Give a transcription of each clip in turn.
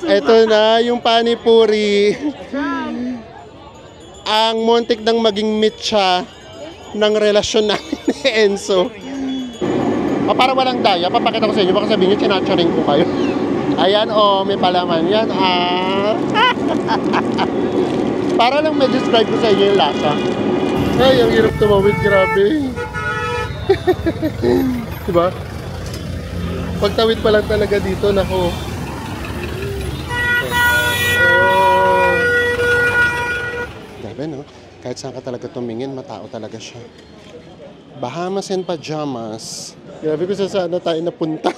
Ito na yung panipuri. Ang muntik ng maging mitya ng relasyon namin ni Enzo. Para walang daya, papakita ko sa inyo. Baka sabihin nyo, chinatcharing ko kayo. Ayan, may palaman yan. Para lang may describe ko sa inyo yung lasa. Ay, ang hirap tumawid, grabe. Diba? Pagtawid pa lang talaga dito, nako. Grabe, no? Kahit saan ka talaga tumingin, matao talaga siya. Bahamas and pajamas. Grabe ko saan na tayo napunta.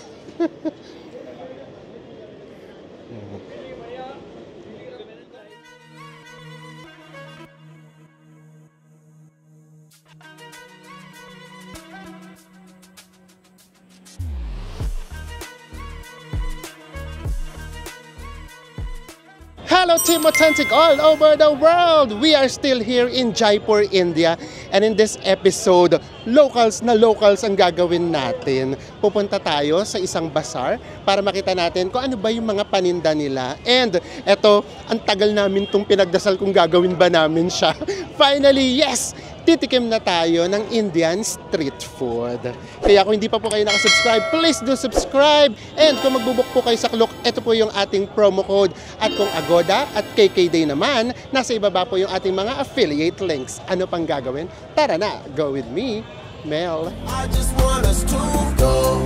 Hello Team Authentic all over the world! We are still here in Jaipur, India. And in this episode, locals na locals ang gagawin natin. Pupunta tayo sa isang bazaar para makita natin kung ano ba yung mga paninda nila. And eto, ang tagal namin itong pinagdasal kung gagawin ba namin siya. Finally, yes! Titikim na tayo ng Indian street food. Kaya kung hindi pa po kayo nakasubscribe, please do subscribe. And kung magbubuk po kayo sa Klook, ito po yung ating promo code. At kung Agoda at KKday naman, nasa ibaba po yung ating mga affiliate links. Ano pang gagawin? Tara na, go with me, Mel. I just want us to go.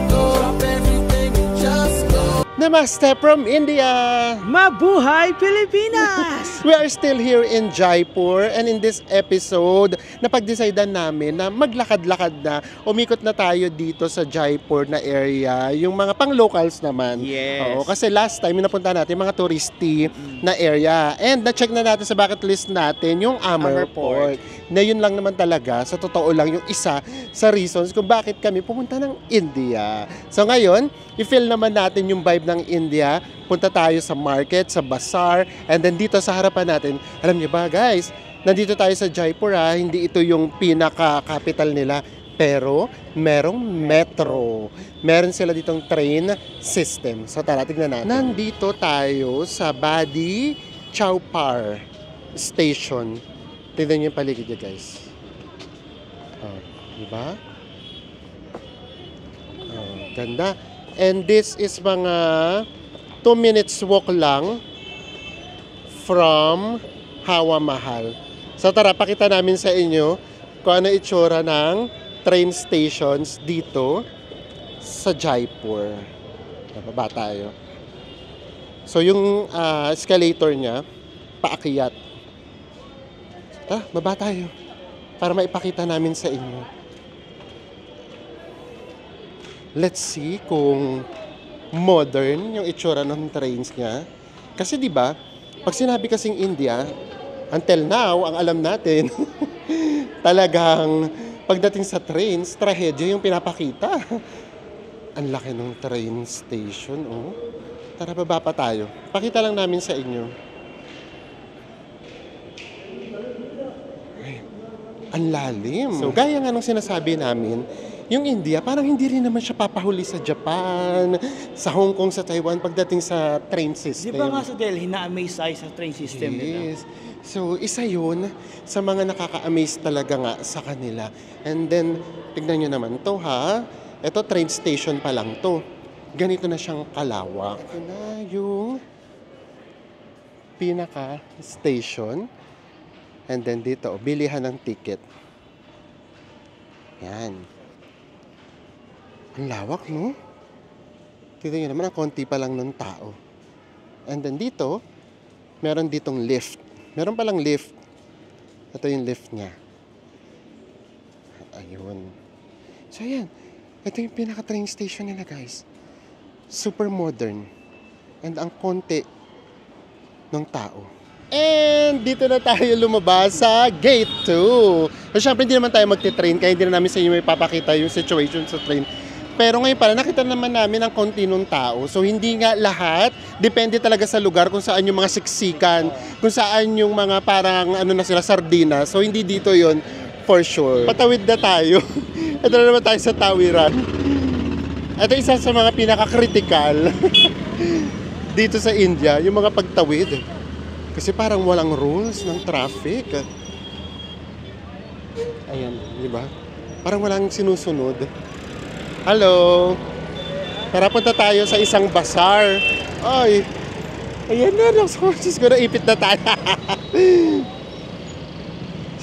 Drop everything and just go. Namaste from India! Mabuhay Pilipinas! We are still here in Jaipur and in this episode, napag-decidean namin na maglakad-lakad na, umikot na tayo dito sa Jaipur na area, yung mga pang-locals naman. Yes. Oo, kasi last time, napunta natin mga touristy na area. And na-check na natin sa bucket list natin yung Amer Port. Na yun lang naman talaga, sa totoo lang, yung isa sa reasons kung bakit kami pumunta ng India. So ngayon, i-feel naman natin yung vibe ng India. Punta tayo sa market, sa bazaar, and then dito sa harapan natin, alam niyo ba guys, nandito tayo sa Jaipur hindi ito yung pinaka-capital nila, pero merong metro. Meron sila ditong train system. So tara, tignan natin. Nandito tayo sa Badi Chowpar Station. Tignan niyo yung paligid niya guys. Diba? Ganda. And this is mga 2 minutes walk lang from Hawa Mahal. So tara, pakita namin sa inyo kung ano itsura ng train stations dito sa Jaipur. Baba tayo. So yung escalator niya, paakyat. Tara, baba tayo para maipakita namin sa inyo. Let's see kung modern yung itsura ng trains niya. Kasi 'di ba, pag sinabi kasing India, until now, ang alam natin, talagang pagdating sa trains, trahedya yung pinapakita. Ang laki ng train station, oh. Tara, baba pa tayo. Pakita lang namin sa inyo. Ay, ang lalim. So, gaya nga nung sinasabi namin, yung India, parang hindi rin naman siya papahuli sa Japan, sa Hong Kong, sa Taiwan, pagdating sa train system. Di ba nga sa Delhi, na-amaze tayo sa train system nila? Yes. So, isa yun sa mga nakaka-amaze talaga nga sa kanila. And then, tignan nyo naman to ha. Ito, train station pa lang to. Ganito na siyang kalawak. Ito na yung pinaka-station. And then dito, bilihan ng ticket. Yan. Ang lawak, no? Tignan nyo naman, ang konti pa lang ng tao. And then dito, meron ditong lift. Meron palang lift. Ito yung lift niya. Ayun. So, ayan. Ito yung pinaka-train station nila, guys. Super modern. And ang konti ng tao. And dito na tayo lumabas sa Gate 2. So, syempre, hindi naman tayo magti-train, kaya hindi na namin sa inyo may papakita yung situation sa train. Pero ngayon pala, nakita naman namin ang konti ng tao. So, hindi nga lahat. Depende talaga sa lugar kung saan yung mga siksikan, kung saan yung mga parang ano na sila, sardina. So, hindi dito yon for sure. Patawid na tayo. Ito na naman tayo sa tawiran. Ito isa sa mga pinaka-critical. dito sa India, yung mga pagtawid. Kasi parang walang rules ng traffic. Ayan, di ba? Parang walang sinusunod. Hello! Tara, punta tayo sa isang bazaar. Ay! Ayan na, Diyos ko, naipit na tayo.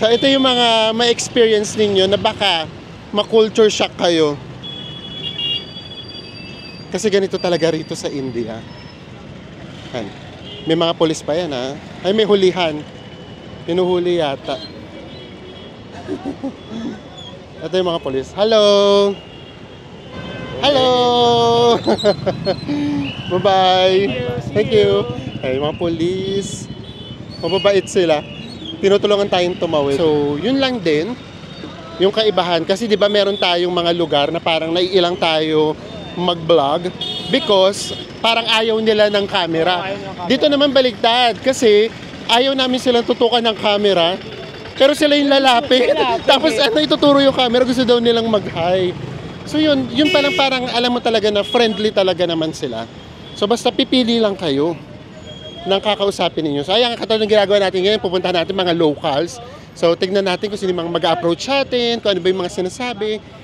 So, ito yung mga ma-experience ninyo na baka ma-culture shock kayo. Kasi ganito talaga rito sa India. Yan. May mga polis pa yan, ha? Ay, may hulihan. Pinuhuli yata. Ito yung mga polis. Hello! Hello! Bye-bye! Thank you! Ay, mga polis. Mababait sila. Tinutulungan tayong tumawid. So, yun lang din. Yung kaibahan. Kasi di ba meron tayong mga lugar na parang naiilang tayo mag-vlog because parang ayaw nila ng camera. Dito naman baligtad kasi ayaw namin silang tutukan ng camera pero sila yung lalapit. Tapos ituturo yung camera, gusto daw nilang mag-hi. So yun pa lang, parang alam mo talaga na friendly talaga naman sila. So basta pipili lang kayo ng kakausapin ninyo. So ayan, katulad ng ginagawa natin ngayon, pupunta natin mga locals. So tignan natin kung sino yung mga mag-approach natin, kung ano ba yung mga sinasabi.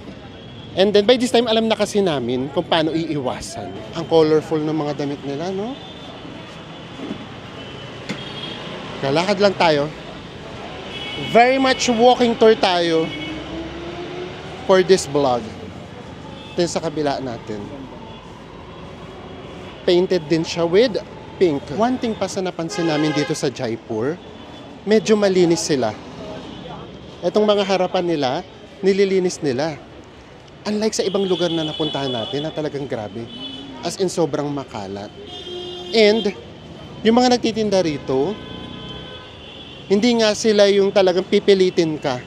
And then by this time, alam na kasi namin kung paano iiwasan. Ang colorful ng mga damit nila, no? Kalakad lang tayo. Very much walking tour tayo for this vlog. Ito yung sa kabila natin. Painted din siya with pink. One thing pa sa napansin namin dito sa Jaipur, medyo malinis sila. Itong mga harapan nila, nililinis nila. Unlike sa ibang lugar na napuntahan natin na talagang grabe. As in sobrang makalat. And yung mga nagtitinda rito, hindi nga sila yung talagang pipilitin ka.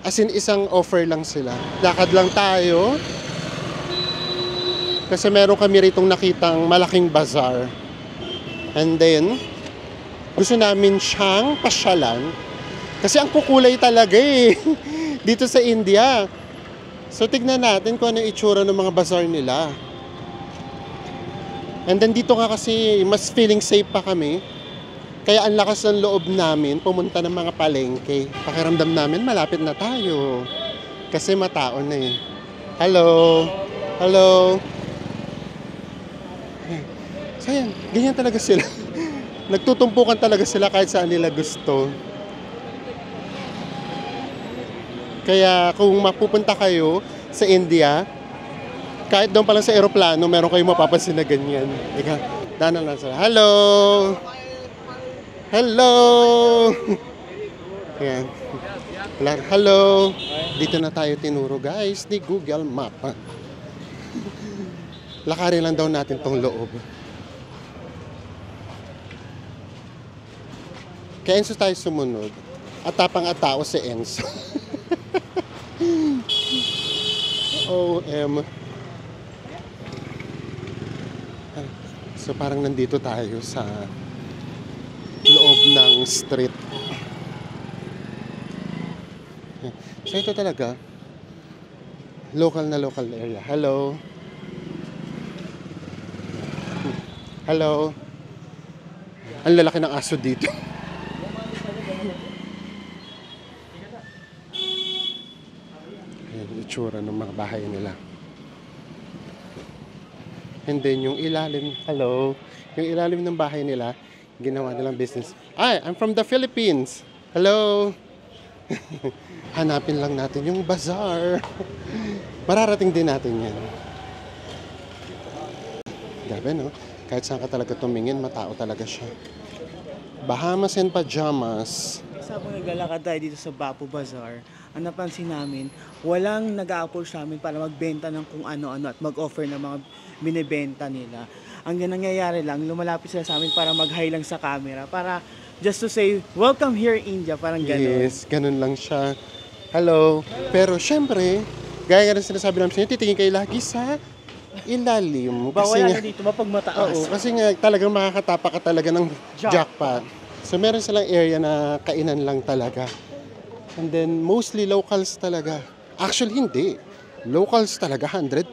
As in isang offer lang sila. Lakad lang tayo. Kasi meron kami ritong nakitang malaking bazaar. And then, gusto namin siyang pasyalan. Kasi ang kukulay talaga eh. Dito sa India. So, tignan natin kung ano yung itsura ng mga bazaar nila. And then, dito nga kasi mas feeling safe pa kami. Kaya ang lakas ng loob namin pumunta ng mga palengke. Pakiramdam namin, malapit na tayo. Kasi matao na eh. Hello? Hello? So, yan. Ganyan talaga sila. Nagtutumpukan talaga sila kahit saan nila gusto. Kaya kung mapupunta kayo sa India, kahit doon pa lang sa aeroplano, meron kayong mapapansin na ganyan. Ika, danan lang sila. Hello! Hello! Ayan. Hello! Dito na tayo tinuro, guys, ni Google Map. Lakarin lang daw natin tong loob. Kaya Enzo tayo sumunod. At tapang at tao si Enzo. OM. So parang nandito tayo sa loob ng street. So ito talaga local na local area. Hello. Hello. Ang lalaki ng aso dito. Itsura ng mga bahay nila. And then yung ilalim, hello, yung ilalim ng bahay nila, ginawa nilang business. Ay, I'm from the Philippines. Hello. Hanapin lang natin yung bazaar. Mararating din natin yan. Grabe, no? Kahit saan ka talaga tumingin, matao talaga siya. Bahamas and pajamas. Habang naglalakad tayo dito sa Bapu Bazaar, ang napansin namin, walang nag-a-approach namin para magbenta ng kung ano-ano at mag-offer ng mga binibenta nila. Ang nangyayari lang, lumalapit sila sa amin para mag-hi lang sa camera, para just to say, welcome here India, parang gano'n. Yes, ganun lang siya. Hello. Pero syempre, gaya nga rin sinasabi namin sa inyo, titingin kayo lagi sa ilalim. Bawal na dito, mapagmataas. Oo, kasi nga talagang makakatapa ka talaga ng jackpot. So meron silang area na kainan lang talaga. And then mostly locals talaga. Actually hindi. Locals talaga 100%.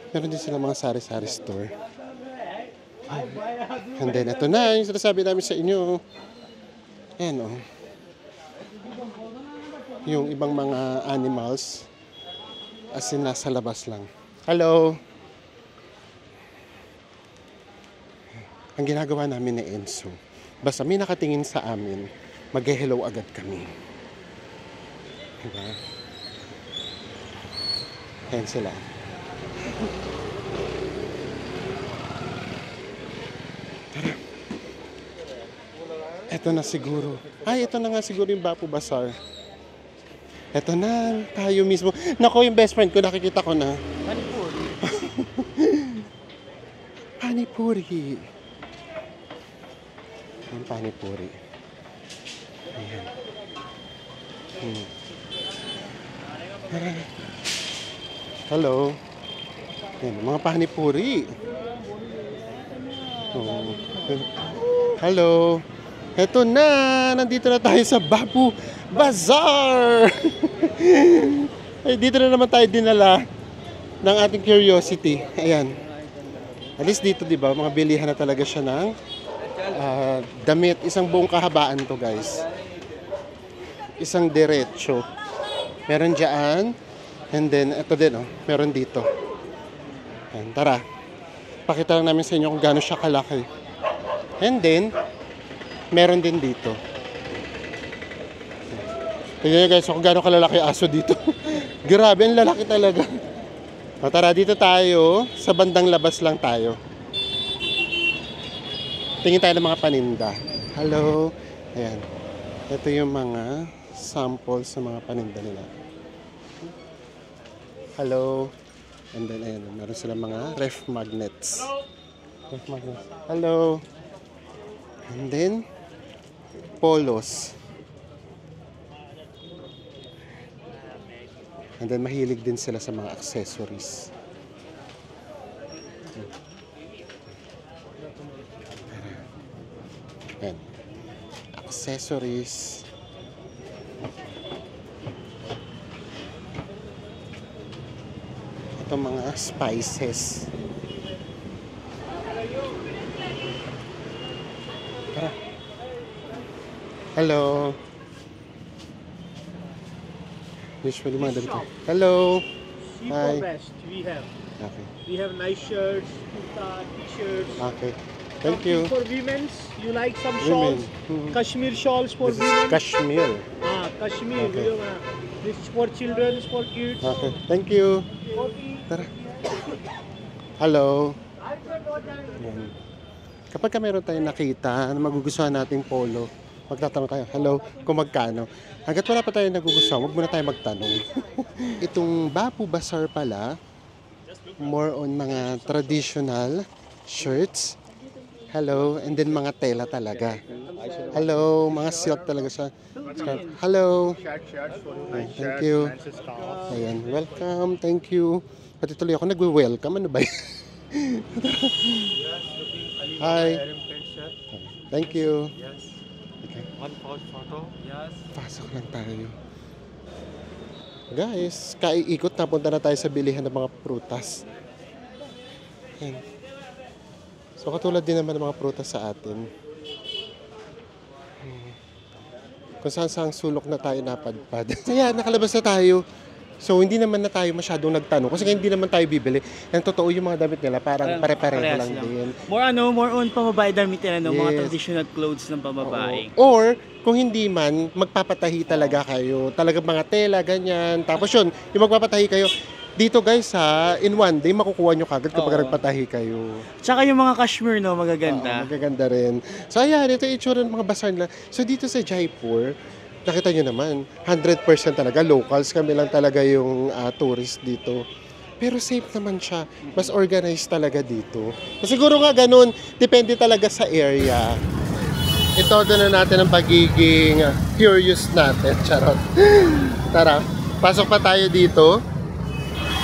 Meron din sila mga sari-sari store. And then, ito na, yung sinasabi namin sa inyo. Ayan, oh. Yung ibang mga animals, as in, nasa labas lang. Hello! Ang ginagawa namin ni Enzo, basta may nakatingin sa amin, mag-hello agad kami. Diba? Ayan sila. Tara. Ito na siguro. Ay, ito na nga siguro yung Bapu Bazaar. Ito na, tayo mismo. Nako, yung best friend ko, nakikita ko na. Panipuri. Panipuri. Yung panipuri. Ayan. Hello. Ayan, mga panipuri. Oh. Hello. Eto na, nandito na tayo sa Bapu Bazaar. Ay, dito na naman tayo dinala ng ating curiosity. Ayan. At least dito, di ba, mga bilihan na talaga siya ng damit. Isang buong kahabaan to, guys. Isang diretso. Meron dyan. And then, ito din, oh, meron dito. Ayan, tara. Pakita lang namin sa inyo kung gaano siya kalaki. And then, meron din dito. Tignan nyo guys, kung gaano kalalaki aso dito. Grabe, ang lalaki talaga. O, tara, dito tayo. Sa bandang labas lang tayo. Tingin tayo ng mga paninda. Hello. Ayan. Ito yung mga samples sa mga paninda nila. Hello. And then, ayan, meron sila mga ref magnets. Ref magnets. Hello. And then, polos. And then, mahilig din sila sa mga accessories. Ayan. Accessories. Ito mga spices. Tara. Hello. Usually mga dito. Hello. Hi. Best we have. Okay. We have nice shirts, kurta, t-shirts. Okay. Thank you. For women's, you like some Women. shawls? Kashmir shawls for This is women. Kashmir. Kashmir. Okay. This is for children, for kids. Okay. Thank you. Tara. Hello. Ayan. Kapag meron tayong nakita na magugustuhan nating polo, magtatanong tayo, hello, kung magkano. Hanggat wala pa tayong nagugustuhan, huwag muna tayo magtanong. Itong Bapu Bazaar pala, more on mga traditional shirts. Hello, and then mga tela talaga. Hello, mga silk talaga siya. Hello. Ay, thank you. Ayan, welcome, thank you. Pati tuloy ako nagwe-welcome, ano ba yun? Hi. Thank you. Okay. One photo. Yes. Pasok lang tayo. Guys, kaiikot na punta na tayo sa bilihan ng mga prutas. Ayan. So katulad din naman ng mga prutas sa atin. Kung saan sulok na tayo napadpad. Kaya nakalabas na tayo. So hindi naman na tayo masyadong nagtanong kasi hindi naman tayo bibili. Ang totoo yung mga damit nila parang pare-pareho lang din. More on pamabae damit nila, no? Mga Yes. traditional clothes ng pamabae. Oo. Or kung hindi man, magpapatahi talaga kayo. Talagang mga tela, ganyan. Tapos yun, yung magpapatahi kayo, dito guys ha, in one day makukuha nyo kagad kapag Oo. nagpatahi kayo. Tsaka yung mga cashmere, no? Oo, Magaganda. magaganda rin. So ayan, ito yung itsura ng mga bazaar nila. So dito sa Jaipur, nakita nyo naman, 100% talaga locals. Kami lang talaga yung tourist dito. Pero safe naman siya. Mas organized talaga dito. Siguro nga ganun, depende talaga sa area. Ito na natin ang pagiging curious natin. Charot. Tara, pasok pa tayo dito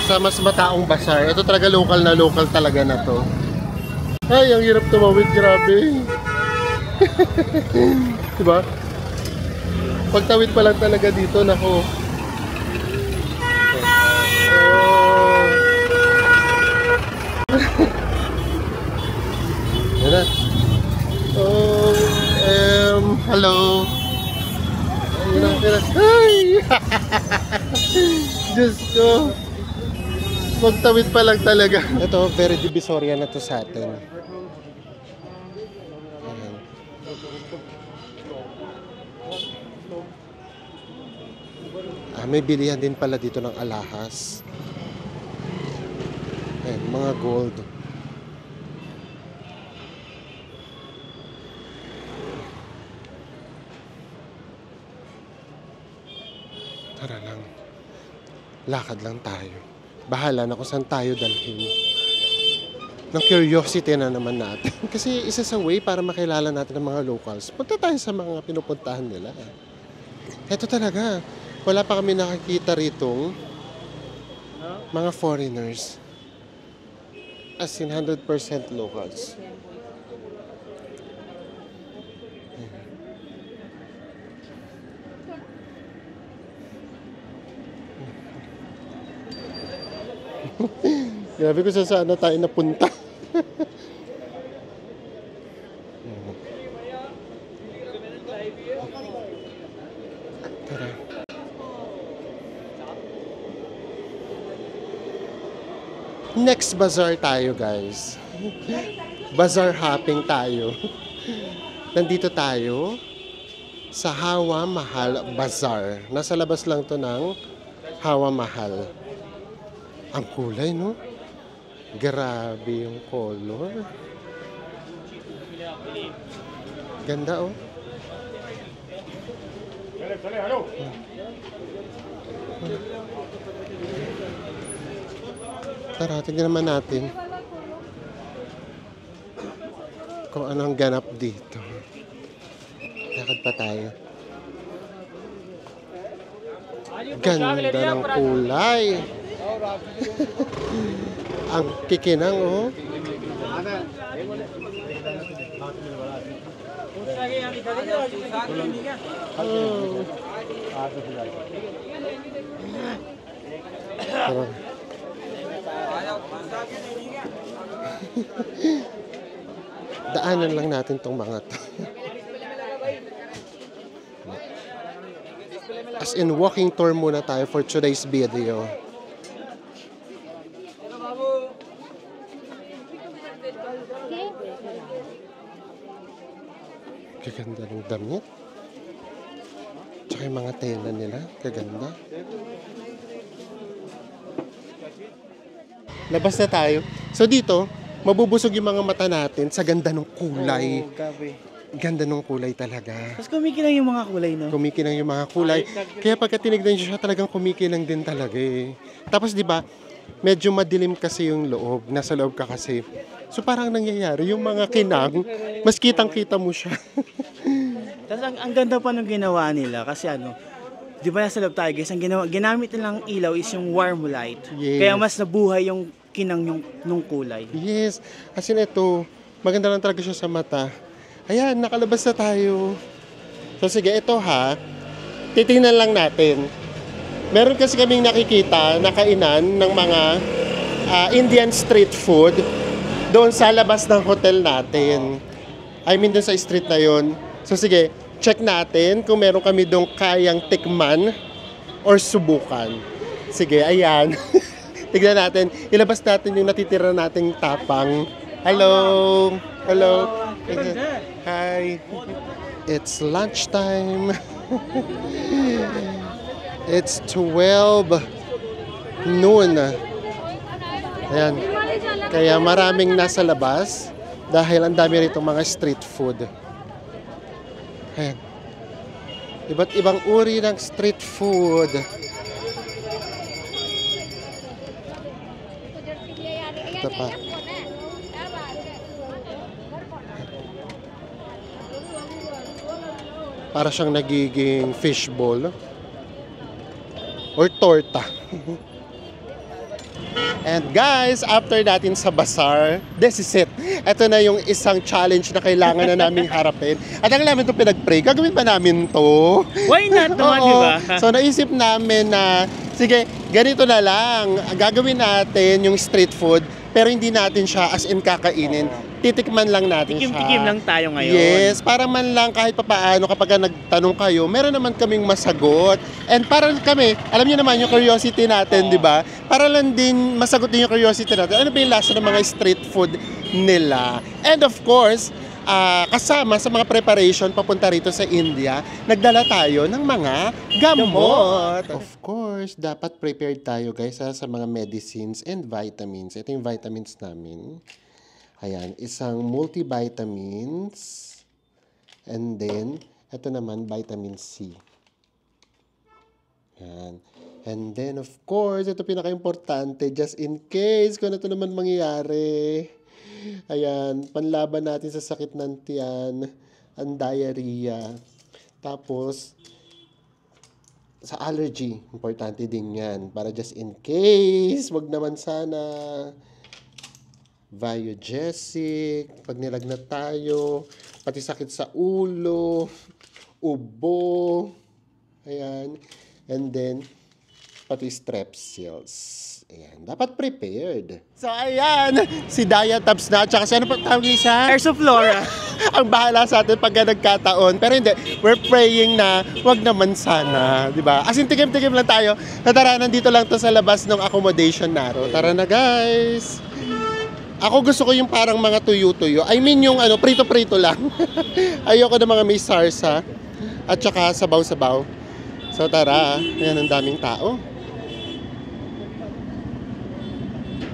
sa mas mataong bazaar. Ito talaga local na local talaga na to. Ay, ang hirap tumawid. Grabe. Diba? Pagtawid pa lang talaga dito, nako. Oh. Yan na. Hello. Ayun na, ayun na. Ay! Diyos ko. Magtawid pa lang talaga. Ito, very divisoria na to sa atin. Ayan. May bilihan din pala dito ng alahas. Ayan, mga gold. Tara lang. Lakad lang tayo. Bahala na kung saan tayo dalhin. Ng curiosity na naman natin. Kasi isa sa way para makilala natin ang mga locals. Punta tayo sa mga pinupuntahan nila. Ito talaga. Wala pa kami nakakita ritong mga foreigners. As in 100% locals. Grabe ko saan na tayo napunta. Tara. Next bazaar tayo, guys. Bazaar hopping tayo. Nandito tayo sa Hawa Mahal Bazaar. Nasa labas lang to ng Hawa Mahal. Ang kulay, no? Grabe yung color. Ganda, oh. Tara, tignan naman natin kung anong ganap dito. Lakad pa tayo. Ganda ng kulay. Ang kikinang, oh. Oh. Daanan lang natin tong mga to. As in, walking tour muna tayo for today's video. Kaganda ng damit. Tsaka yung mga tela nila. Kaganda. Labas na tayo. So dito, mabubusog yung mga mata natin sa ganda ng kulay. Oo, gabi. Ganda ng kulay talaga. Tapos kumikinang yung mga kulay, no? Kumikinang yung mga kulay. Kaya pagka tinignan siya, talagang kumikinang din talaga eh. Tapos di ba, medyo madilim kasi yung loob. Nasa loob ka kasi. So parang nangyayari, yung mga kinang, mas kitang-kita mo siya. Tapos ang ganda pa nung ginawa nila kasi di ba nasa loob tayo guys, ang ginamit nilang ilaw is yung warm light. Yes. Kaya mas nabuhay yung kinang nung kulay. Yes. As in ito, maganda lang talaga siya sa mata. Ayan, nakalabas na tayo. So sige, ito ha. Titingnan lang natin. Meron kasi kaming nakikita na kainan ng mga Indian street food doon sa labas ng hotel natin. I mean, doon sa street na yon. So sige, check natin kung meron kami doon kayang tikman or subukan. Sige, ayan. Tignan natin. Ilabas natin yung natitira nating tapang. Hello! Hello! Hi! It's lunchtime. It's 12 noon. Ayan. Kaya maraming nasa labas dahil ang dami rito mga street food. Ayan. Iba't ibang uri ng street food. Ito pa. Para siyang nagiging fishball or torta. And guys, after natin sa bazaar, this is it. Ito na yung isang challenge na kailangan na naming harapin. At ang namin ito pinag-pray, gagawin ba namin to? Why not naman, di ba? So naisip namin na, sige, ganito na lang. Gagawin natin yung street food, pero hindi natin siya as in kakainin. Titikman lang natin siya. Tikim-tikim lang tayo ngayon. Yes, para man lang kahit papaano kapag nagtanong kayo, meron naman kaming masagot. And para kami, alam niyo naman yung curiosity natin, di ba? Para lang din masagot din yung curiosity natin. Ano ba yung lasa ng mga street food nila? And of course, kasama sa mga preparation papunta rito sa India, nagdala tayo ng mga gamot. Of course, dapat prepared tayo guys sa mga medicines and vitamins. Ito yung vitamins namin. Ayan, isang multivitamins. And then, ito naman, vitamin C. Ayan. And then, of course, ito pinaka-importante, just in case kung ano ito naman mangyayari. Ayan, panlaban natin sa sakit ng tiyan, ang diarrhea. Tapos, sa allergy, importante din yan. Para just in case, wag naman sana. Biogesic, pag nilagnat tayo, pati sakit sa ulo, ubo, ayan. And then, pati strepsils. Ayan, dapat prepared. So, ayan, si Diatabs na, tsaka ano pa tawag isa? Ersoflora. Ang bahala sa atin pagka nagkataon. Pero hindi, we're praying na wag naman sana, di ba? As in, tikim-tikim lang tayo. Tara, nandito lang to sa labas ng accommodation naro. Tara na, guys. Ako gusto ko yung parang mga tuyo-tuyo. I mean yung prito-prito lang. Ayoko na mga may sarsa. At saka sabaw-sabaw. So tara, ayan ang daming tao.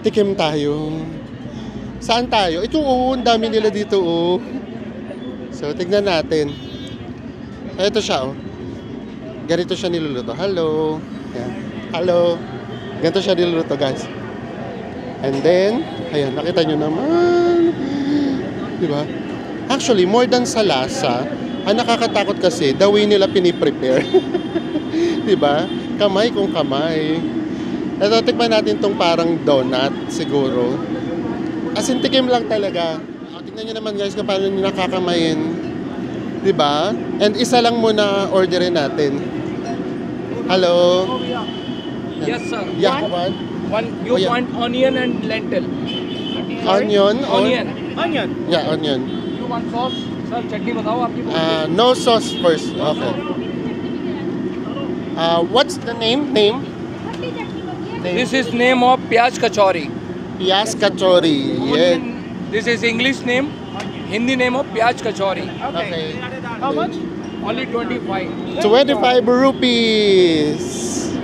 Tikim tayo. Saan tayo? Ito ang dami nila dito So tignan natin. Ito siya Ganito siya niluluto. Hello. Ayan. Hello. Ganito siya niluluto guys. And then, ayan, nakita nyo naman. Diba? Actually, more than sa lasa, ang nakakatakot kasi, the way nila piniprepare. Diba? Kamay kung kamay. Ito, tikman natin tong parang donut, siguro. As in, tikim lang talaga. Tingnan nyo naman guys kung paano nyo nakakamayin. Diba? And isa lang muna orderin natin. Hello? Yes, sir. Yeah, You Oh, yeah. want onion and lentil. Onion? Or? Onion. Onion. Yeah, onion. You want sauce? Sir, chutney बताओ आपकी. No sauce first. Okay. What's the name? Name? This is name of प्याज कचौरी. Piyas Kachori. Yeah. This is English name. Hindi name of प्याज कचौरी. Okay. How much? Only 25. 25 rupees.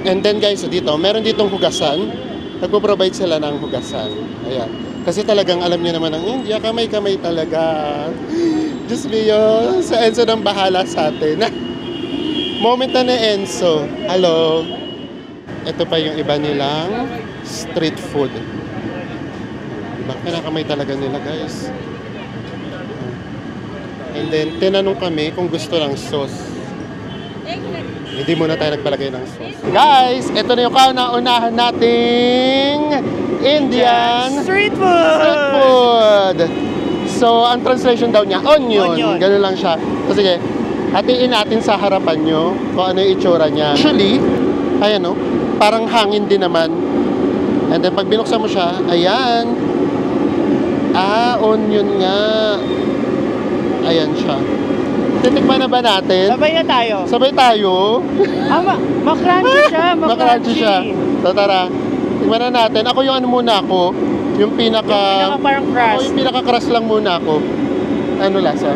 And then guys, dito, meron ditong hugasan. Nagpo-provide sila ng hugasan. Ayan. Kasi talagang alam niyo naman ang India, kamay-kamay talaga. Diyos mio, sa Enzo nang bahala sa atin. Moment na ni Enzo. Hello. Ito pa yung iba nilang street food. Diba? Kinakamay talaga nila guys. And then, tinanong kami kung gusto ng sauce. Hindi muna tayo nagpalagay ng sauce. Guys, ito na yung kauna-unahan nating Indian Street food! street food. So, ang translation daw niya, onion. Onion. Ganun lang siya. So, sige, hatiin natin sa harapan nyo kung ano yung itsura niya. Actually, ayan parang hangin din naman. And then, pag binuksan mo siya, ayan. Onion nga. Ayan siya. Titikman na ba natin? Sabay na tayo. Sabay tayo. Makrunchy siya. Makrunchy siya. So tara, tingnan na natin. Ako yung muna ako. Yung pinaka parang Ako crust. yung pinaka-crush lang muna ako. Ano lasa?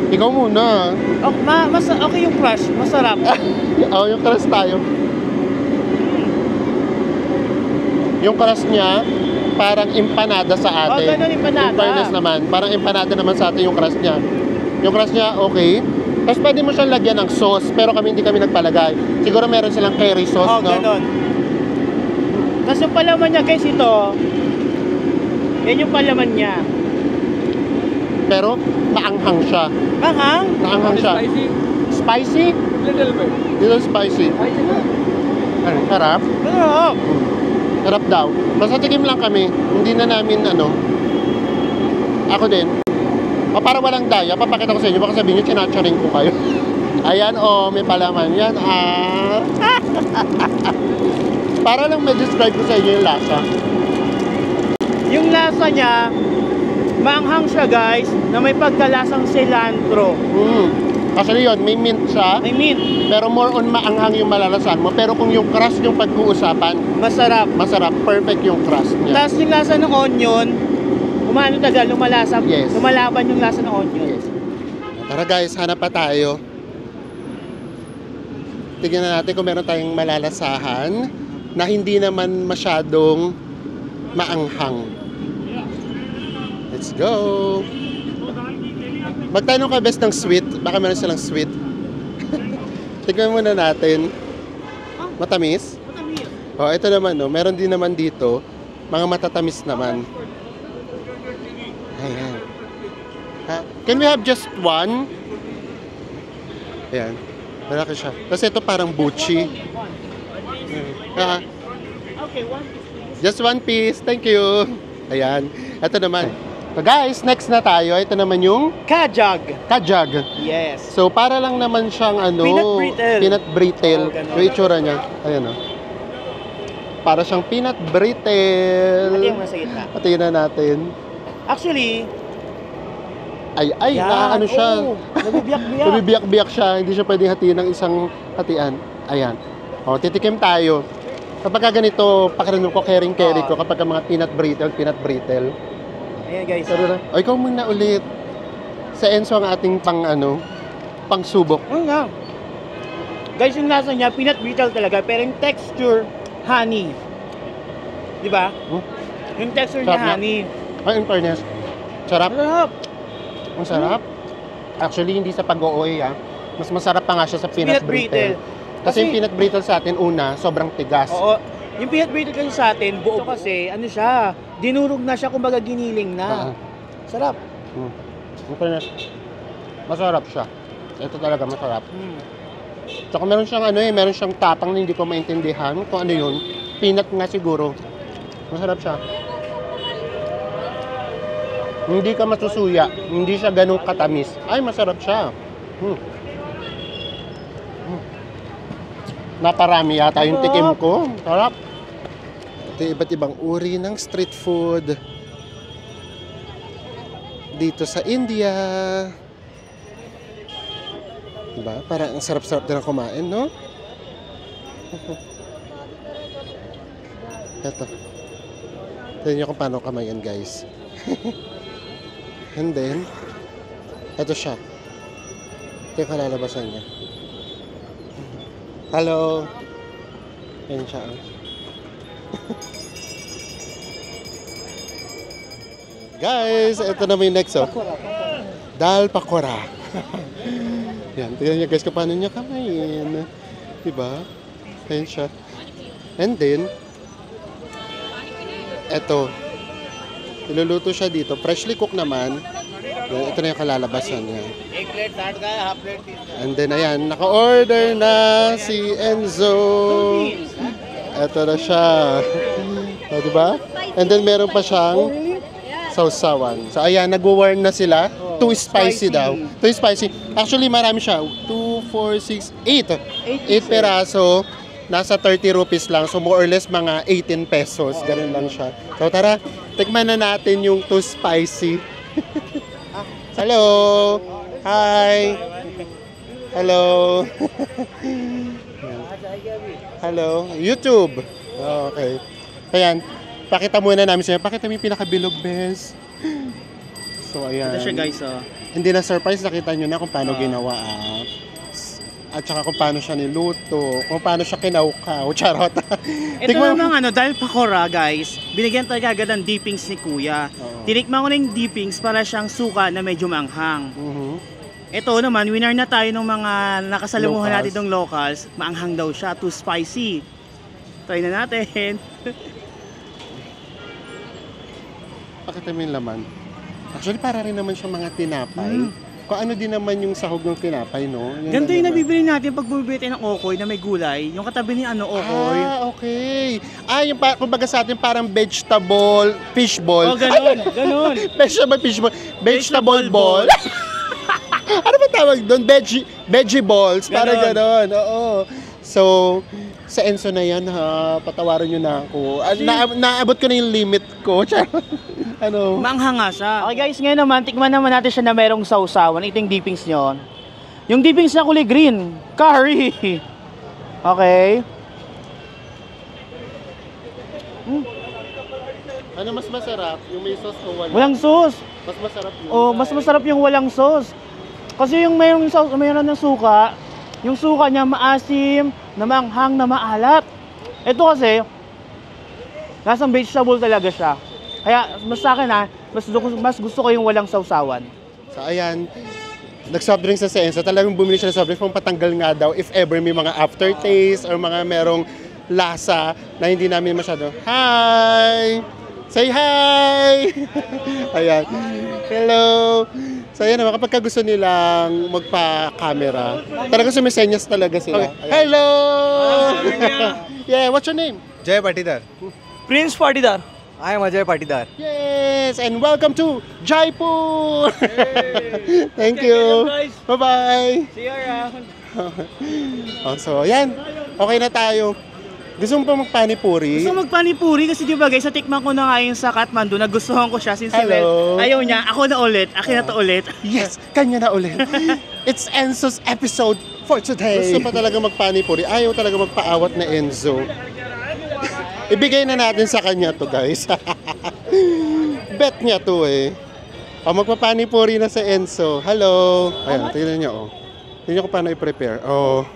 Ikaw muna. Okay yung crust. Masarap. Oo, yung crush tayo. Yung crush niya, parang empanada sa atin. ganun, empanada. In fairness naman, parang empanada naman sa atin yung crush niya. Yung crush niya, okay. Tapos pwede mo siyang lagyan ng sauce, pero hindi kami nagpalagay. Siguro meron silang curry sauce, no? Ganun. Tapos yung palaman niya, guys, ito. Yan yung palaman niya. Pero maanghang siya. Anghang? Maanghang siya. Spicy. Spicy? Little bit. Little spicy. Ano, harap? Sarap. Harap daw. Basta tikim lang kami. Hindi na namin Ako din. Para walang daya, papakita ko sa inyo. Baka sabihin nyo, chinatcharing ko kayo. Ayan, may palaman. Yan, Para lang may describe ko sa inyo yung lasa. Yung lasa niya, maanghang siya guys, na may pagkalasang cilantro. Actually yun, may mint siya. I mean, Pero more on maanghang yung malalasan mo. Pero kung yung crust yung pag-uusapan, masarap. masarap. Perfect yung crust niya. Tapos yung lasa ng onion, umano tagal, lumalasap. Yes. Lumalaban yung lasa ng onion. Yes. Tara guys, hanap pa tayo. Tignan na natin kung meron tayong malalasahan na hindi naman masyadong maanghang. Let's go! Magtanong ka best ng sweet. Baka meron silang sweet. Tignan muna natin. Matamis? Matamis. Oh, ito naman, no. Meron din naman dito. Mga matatamis naman. Ayan. Ha? Can we have just one? Ayan. Malaki siya. Tapos ito parang buchi. Ha? Okay, one. Just one piece. Thank you. Ayan. Ito naman. So guys, next na tayo. Ito naman yung Kajag. kajag. Yes. So para lang naman siyang ano, Peanut brittle. peanut brittle. Oh, ganun. Yung itsura niya. Ayan o. Para siyang peanut brittle. Ito yung nasa gitna. Patingin na natin. Actually, Ay, yan. ano siya. Oo, nabibiyak-biyak. Nabibiyak-biyak siya. Hindi siya pwedeng hatiin ng isang hatian. Ayan. O, titikim tayo. Kapag ganito, pakiramdam ko, caring-carry ko. Kapag mga peanut brittle. Ayan guys. Pero na, o, ikaw muna ulit. Sa Enzo ang ating pang subok. Oo nga. Guys, yung lasa niya, peanut brittle talaga, pero yung texture, honey. Di ba? Hmm? Yung texture Sarap niya, na. honey. Ay, in fairness, sarap. Sarap. Ang sarap. Actually, hindi sa pag-OOA, mas masarap pa nga siya sa peanut brittle. Kasi yung peanut brittle sa atin, una, sobrang tigas. Oo. Yung peanut brittle kasi sa atin, buo kasi, ano siya, dinurog na siya, kumbaga giniling na. Sarap. In fairness, masarap siya. Ito talaga masarap. Tsaka meron siyang meron siyang tapang na hindi ko maintindihan kung ano yun. Peanut nga siguro. Masarap siya. Hindi ka masusuya. Hindi siya ganun katamis. Ay, masarap siya. Naparami yata yung tikim ko. Sarap. Ito yung iba't ibang uri ng street food dito sa India. Diba? Parang ang sarap-sarap din ang kumain, no? Ito. Tignan nyo kung paano kamayan, guys. And then, ito siya. Ito yung kalalabasan niya. Hello. Yan siya. Guys, ito na may next, oh. Dal pakora. Yan, tignan nyo guys kung paano niya kamayin. Diba? Ayan siya. And then, eto. Iluluto siya dito. Freshly cooked naman. Yan, ito na yung kalalabasan niya. And then, ayan, naka-order na si Enzo. Ito na siya. O, diba? And then, meron pa siyang sausawan. So, ayan, nag-warn na sila. Too spicy daw. Too spicy. Actually, marami siya. 2, 4, 6, 8. 8 peraso. Nasa 30 rupees lang. So, more or less, mga 18 pesos. Ganun lang siya. So, tara. Tikman na natin yung too spicy. Hello! Hi! Hello! Hello! YouTube! Okay. Ayan. Pakita muna namin sa'yo. Pakita mo yung pinakabilog, bes. So, ayan. Ito siya guys, oh. Hindi na surprise, nakita nyo na kung paano ginawa. At saka kung paano siya niluto, kung paano siya kinaukaw. Charot. Ito namang dahil pakora guys, binigyan tayo agad ng dippings ni Kuya. Tinikman ko na yung dippings para siyang suka na medyo maanghang. Ito naman, winner na tayo ng mga nakasalamuhan natin ng locals. Maanghang daw siya, too spicy. Try na natin. Pakita mo yung laman. Actually, para rin naman siya mga tinapay. Kung ano din naman yung sahog ng tinapay, no? Ganito yung nabibili natin pag bumibili tayo ng okoy na may gulay. Yung katabi ni okoy. Ah, okay. Ah, yung kumbaga sa atin parang vegetable, fishball. Oh, ganun, ganun. Fishball. Vegetable ball. Ano ba tawag doon? Veggie balls. Parang ganon. Oo. So, sa Enzo na yan ha, patawaran nyo na ako. Naabot ko na yung limit ko. Ano? Manghanga siya. Okay guys, ngayon naman, tikman naman natin siya na mayroong sausawan. Ito yung dippings nyo. Yung dippings niya kulay green. Curry. Okay. Ano mas masarap? Yung may sauce o wala? Walang sauce. Mas masarap yun. Oh, mas masarap yung walang sauce. Kasi yung mayroong sauce, mayroon ng suka, yung suka niya maasim, na maanghang, na maalat. Ito kasi, lasang vegetable talaga siya. Kaya mas sa akin mas gusto ko yung walang sausawan. So ayan, nag-soft drinks na si Enzo. Talagang bumili siya ng soft drinks pang patanggal nga daw if ever may mga aftertaste or mga merong lasa na hindi namin masyado. Hi! Say hi! Ayan. Hello! So ayan naman, kapag gusto nilang magpa-camera, talagang sumisenyas talaga sila. Ayan. Hello! Yeah, what's your name? Jay Patidar. Prince Partidar. I am Ajay Patidar. Yes! And welcome to Jaipur! Thank you! Bye-bye! See you around. So ayan, okay na tayo. Gusto mo pa magpanipuri? Gusto magpanipuri kasi di ba guys, sa tikman ko na nga yung sa Kathmandu, nagustuhan ko siya since Hello. ayaw niya, ako na ulit, akin na to ulit. Yes, kanya na ulit. It's Enzo's episode for today. Gusto pa talaga magpanipuri. Ayaw talaga magpaawat na Enzo. Ibigay na natin sa kanya to guys. Bet niya to eh. O magpapanipuri na si Enzo. Hello. Ayan, tingnan niyo oh. Tingnan niyo kung paano i-prepare. Oh.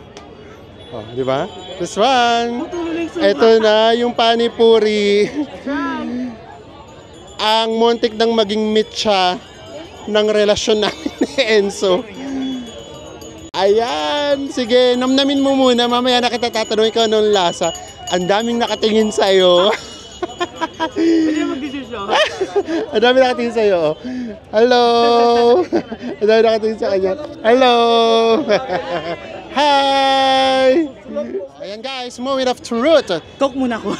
Oh, di ba? This one. Ito na yung panipuri. Ang muntik nang maging mitya ng relasyon namin ni Enzo. Ayan, sige, namnamin mo muna. Mamaya na kita tatanungin ko anong lasa. Ang daming nakatingin sa'yo. Pwede mag-desisyon. Ang daming nakatingin sa'yo. Oh. Hello. Ang daming nakatingin sa kanya. Hello. Hi. Ayan guys, moment of truth. Coke muna ko.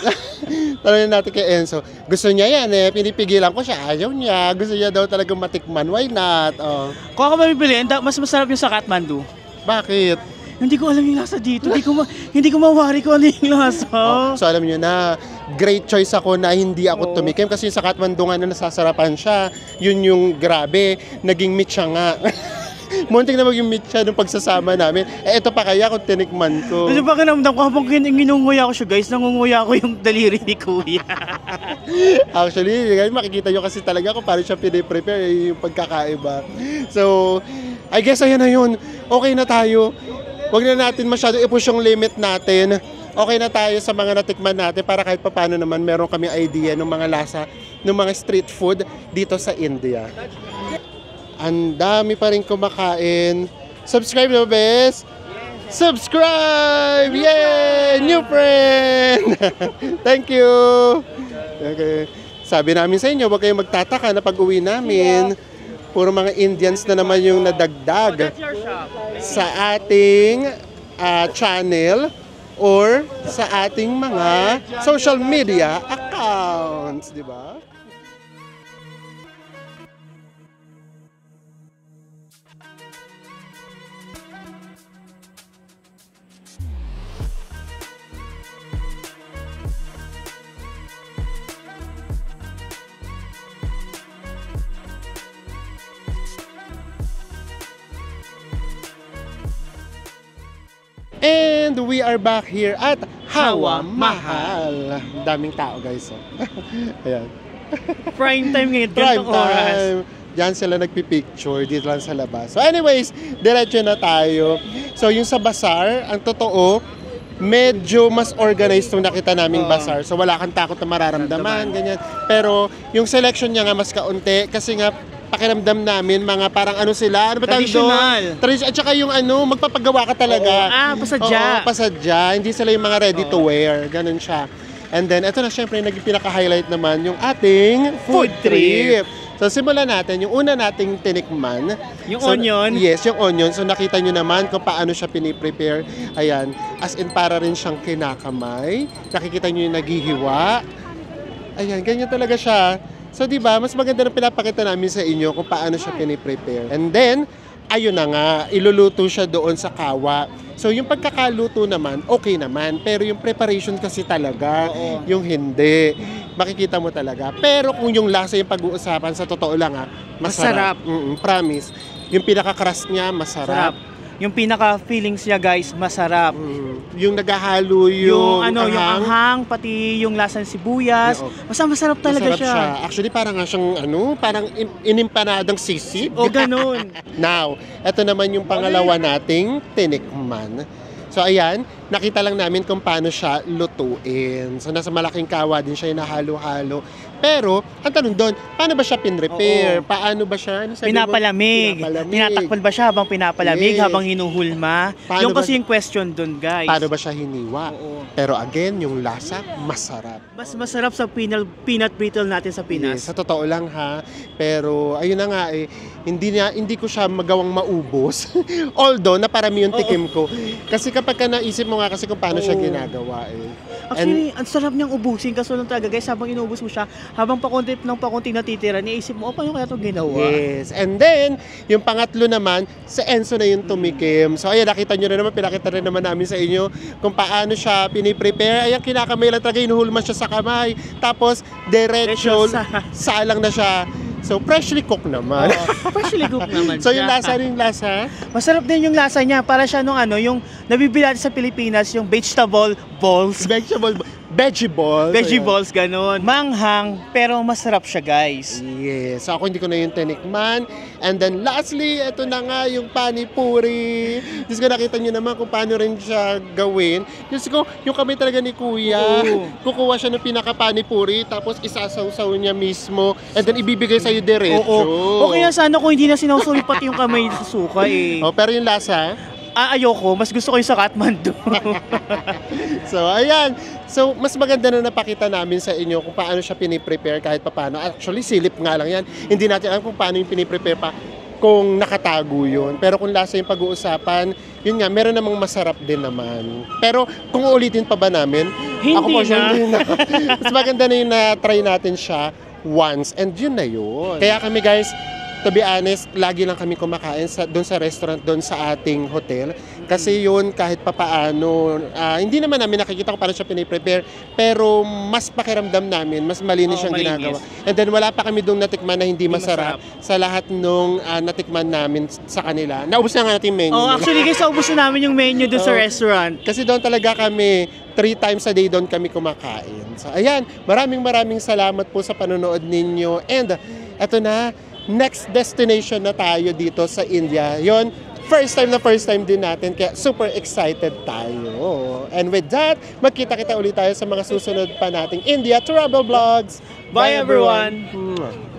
Tanongin natin kay Enzo. Gusto niya yan eh. Pinipigilan ko siya. Ayaw niya. Gusto niya daw talagang matikman. Why not? Oh. Kung ako mamipiliin, mas masarap yung sa Kathmandu. Bakit? Hindi ko alam yung lasa dito. Hindi ko mawari kung ano yung lasa. Oh, so alam niyo na, great choice ako na hindi ako tumikim kasi sa Kathmandu nga na nasasarapan siya. Yun yung grabe. Naging meat siya nga. Munting na maging meat siya nung pagsasama namin. Eh, ito pa kaya kung tinikman ko. Kasi pa kinamdam ko habang ginunguya ko siya guys, nangunguya ko yung daliri ni Kuya. Actually, guys, makikita nyo kasi talaga kung paano siya piniprepare yung pagkakaiba. So, I guess ayan na yun. Okay na tayo. Huwag na natin masyado i-push yung limit natin. Okay na tayo sa mga natikman natin para kahit paano naman meron kami idea ng mga lasa ng mga street food dito sa India. Ang dami pa rin kumakain. Subscribe na, bes? Subscribe! Yay! New friend! Thank you! Okay. Sabi namin sa inyo, huwag kayong magtataka na pag-uwi namin. Puro mga Indians na naman yung nadagdag sa ating channel or sa ating mga social media accounts, di ba? And we are back here at Hawa Mahal. Daming tao guys. Oh. Ayan. Prime time ngayon, Prime ganitong oras. time. Diyan sila nagpipicture, dito lang sa labas. So anyways, diretso na tayo. So yung sa bazaar, ang totoo, medyo mas organized nung nakita naming bazaar. So wala kang takot na mararamdaman, ganyan. Pero yung selection niya nga mas kaunti kasi nga pakiramdam namin mga parang ano sila, ano ba tawag doon? Traditional. At saka yung ano, magpapagawa ka talaga. Pasadya. Oo, pasadya. Hindi sila yung mga ready to wear. Ganun siya. And then, ito na syempre, naging pinaka-highlight naman yung ating food trip. So, simulan natin. Yung una nating tinikman. Yung onion? Yes, yung onion. So, nakita nyo naman kung paano siya piniprepare. Ayan. As in, para rin siyang kinakamay. Nakikita nyo yung naghihiwa. Ayan, ganyan talaga siya. So, di ba, mas maganda na pinapakita namin sa inyo kung paano siya piniprepare. And then, ayun na nga, iluluto siya doon sa kawa. So yung pagkakaluto naman, okay naman. Pero yung preparation kasi talaga, yung hindi. Makikita mo talaga. Pero kung yung lasa yung pag-uusapan, sa totoo lang masarap. Promise. Yung pinaka-crust niya, masarap. Yung pinaka-feelings niya guys, masarap. Yung naghahalo yung yung anghang, pati yung lasa ng sibuyas. Basta masarap talaga masarap siya. Actually, parang nga siyang parang inimpanadang sisig. O ganun. Now, ito naman yung pangalawa nating tinikman. So ayan, nakita lang namin kung paano siya lutuin. So nasa malaking kawa din siya hinahalo-halo. Pero, ang tanong doon, paano ba siya pinrepare? Paano ba siya? Ano sabi mo? Pinapalamig. Tinatakpan ba siya habang pinapalamig, Yes. habang hinuhulma? Paano Yung ba- kasi yung question doon guys. Paano ba siya hiniwa? Pero again, yung lasa, masarap. Mas masarap sa peanut brittle natin sa Pinas. Yes, sa totoo lang ha. Pero ayun na nga hindi ko siya magawang maubos. Although naparami yung tikim ko. Kasi kapag ka naisip mo nga kasi kung paano siya ginagawa Actually, ang sarap niyang ubusin kasi lang talaga guys, habang inubos mo siya, habang pakonti natitira, niisip mo, paano kaya ito ginawa? Yes. And then, yung pangatlo naman, sa Enzo na yung tumikim. So ayan, nakita nyo rin naman, pinakita rin naman namin sa inyo kung paano siya piniprepare. Ayan, kinakamay lang talaga, inuhulman siya sa kamay. Tapos, diretso, salang na siya. So, freshly cooked naman. Freshly cooked naman So, siya. yung lasa? Masarap din yung lasa niya. Para siya nung yung nabibili natin sa Pilipinas, yung vegetable balls. Veggie Vegetables, ganun. Manghang, pero masarap siya, guys. Yes. So, ako hindi ko na yung tinikman. And then, lastly, ito na nga yung panipuri. Diyos ko, nakita nyo naman kung paano rin siya gawin. Diyos ko, yung kamay talaga ni Kuya. Kukuha siya ng pinaka-panipuri, tapos isasawsaw niya mismo. And then, ibibigay sa'yo diretso. Oo. Okay na sana kung hindi na sinawsaw pati yung kamay sa suka Pero yung lasa, ayoko. Mas gusto ko yung sa Kathmandu. so, ayan. So, mas maganda na napakita namin sa inyo kung paano siya piniprepare kahit paano. Actually, silip nga lang yan. Hindi natin alam kung paano yung piniprepare pa kung nakatago yun. Pero kung lasa yung pag-uusapan, yun nga, meron namang masarap din naman. Pero kung uulitin pa ba namin, Hindi na. Mas maganda na yung na-try natin siya once. And yun na yun. Kaya kami guys, to be honest, lagi lang kami kumakain doon sa restaurant, doon sa ating hotel. Kasi yun, kahit papaano, hindi naman namin nakikita kung paano siya piniprepare, pero mas pakiramdam namin, mas malinis siyang ginagawa. And then wala pa kami doon natikman na hindi masarap sa lahat nung natikman namin sa kanila. Naubos na nga natin yung menu. Actually guys, naubos na namin yung menu doon sa restaurant. Kasi doon talaga kami, 3 times a day doon kami kumakain. So ayan, maraming salamat po sa panonood ninyo. And eto na, next destination na tayo dito sa India. Yon, first time din natin, kaya super excited tayo. And with that, magkita-kita ulit tayo sa mga susunod pa nating India Travel Vlogs. Bye everyone!